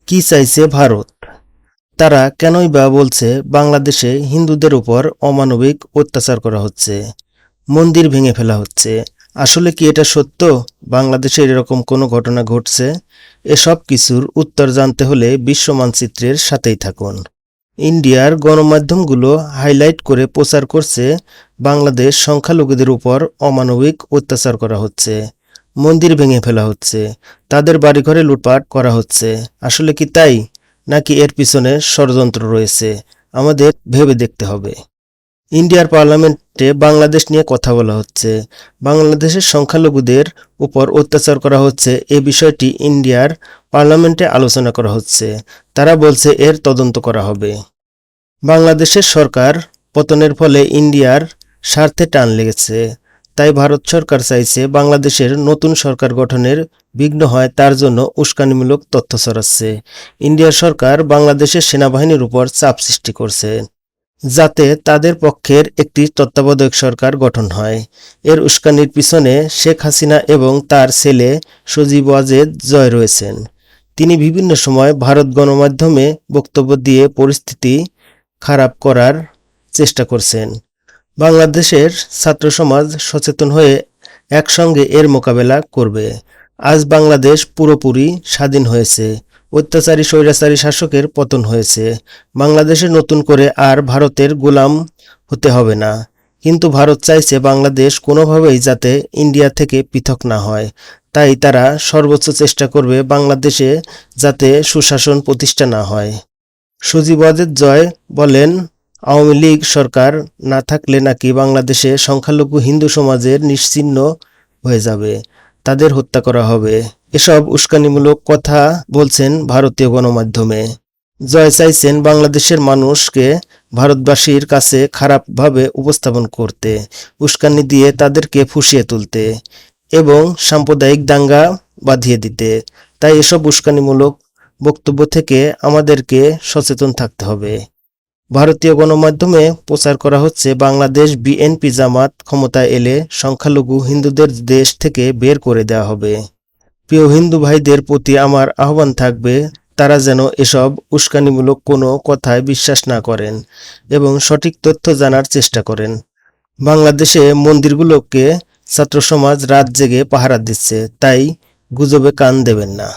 কি চাইছে ভারত? তারা কেনই বা বলছে বাংলাদেশে হিন্দুদের উপর অমানবিক অত্যাচার করা হচ্ছে, মন্দির ভেঙে ফেলা হচ্ছে? আসলে কি এটা সত্য? বাংলাদেশে এরকম কোনো ঘটনা ঘটছে? এসব কিছুর উত্তর জানতে হলে বিশ্ব মানচিত্রের সাথেই থাকুন। ইন্ডিয়ার গণমাধ্যমগুলো হাইলাইট করে প্রচার করছে বাংলাদেশ সংখ্যালঘুদের উপর অমানবিক অত্যাচার করা হচ্ছে, মন্দির ভেঙে ফেলা হচ্ছে, তাদের বাড়িঘরে লুটপাট করা হচ্ছে। আসলে কি তাই, নাকি এর পিছনে ষড়যন্ত্র রয়েছে? আমাদের ভেবে দেখতে হবে। ইন্ডিয়ার পার্লামেন্টে বাংলাদেশ নিয়ে কথা বলা হচ্ছে, বাংলাদেশের সংখ্যালঘুদের উপর অত্যাচার করা হচ্ছে, এ বিষয়টি ইন্ডিয়ার পার্লামেন্টে আলোচনা করা হচ্ছে। তারা বলছে এর তদন্ত করা হবে। বাংলাদেশের সরকার পতনের ফলে ইন্ডিয়ার স্বার্থে টান লেগেছে, তাই ভারত সরকার চাইছে বাংলাদেশের নতুন সরকার গঠনের বিঘ্ন হয়, তার জন্য উস্কানিমূলক তথ্য ছড়াচ্ছে। ইন্ডিয়ার সরকার বাংলাদেশের সেনাবাহিনীর উপর চাপ সৃষ্টি করছে, যাতে তাদের পক্ষের একটি তত্ত্বাবধায়ক সরকার গঠন হয়। এর উস্কানির পিছনে শেখ হাসিনা এবং তার ছেলে সজীব ওয়াজেদ জয় রয়েছেন। তিনি বিভিন্ন সময় ভারত গণমাধ্যমে বক্তব্য দিয়ে পরিস্থিতি খারাপ করার চেষ্টা করছেন। বাংলাদেশের ছাত্র সমাজ সচেতন হয়ে একসঙ্গে এর মোকাবেলা করবে। আজ বাংলাদেশ পুরোপুরি স্বাধীন হয়েছে, অত্যাচারী স্বৈরাচারী শাসকের পতন হয়েছে। বাংলাদেশে নতুন করে আর ভারতের গোলাম হতে হবে না। কিন্তু ভারত চাইছে বাংলাদেশ কোনোভাবেই যাতে ইন্ডিয়া থেকে পৃথক না হয়, তাই তারা সর্বোচ্চ চেষ্টা করবে বাংলাদেশে যাতে সুশাসন প্রতিষ্ঠা না হয়। সজীব ওয়াজেদ জয় বলেন, আওয়ামী লীগ সরকার না থাকলে নাকি বাংলাদেশে সংখ্যালঘু হিন্দু সমাজের নিশ্চিহ্ন হয়ে যাবে, তাদের হত্যা করা হবে। এসব উস্কানিমূলক কথা বলছেন ভারতীয় গণমাধ্যমে। জয় চাইছেন বাংলাদেশের মানুষকে ভারতবাসীর কাছে খারাপভাবে উপস্থাপন করতে, উস্কানি দিয়ে তাদেরকে ফুঁসিয়ে তুলতে এবং সাম্প্রদায়িক দাঙ্গা বাঁধিয়ে দিতে। তাই এসব উস্কানিমূলক বক্তব্য থেকে আমাদেরকে সচেতন থাকতে হবে। ভারতীয় গণমাধ্যমে প্রচার করা হচ্ছে বাংলাদেশ বিএনপি জামাত ক্ষমতায় এলে সংখ্যালঘু হিন্দুদের দেশ থেকে বের করে দেওয়া হবে। প্রিয় হিন্দু ভাইদের প্রতি আমার আহ্বান থাকবে, তারা যেন এসব উস্কানিমূলক কোনো কথায় বিশ্বাস না করেন এবং সঠিক তথ্য জানার চেষ্টা করেন। বাংলাদেশে মন্দিরগুলোকে ছাত্র সমাজ রাত জেগে পাহারা দিচ্ছে, তাই গুজবে কান দেবেন না।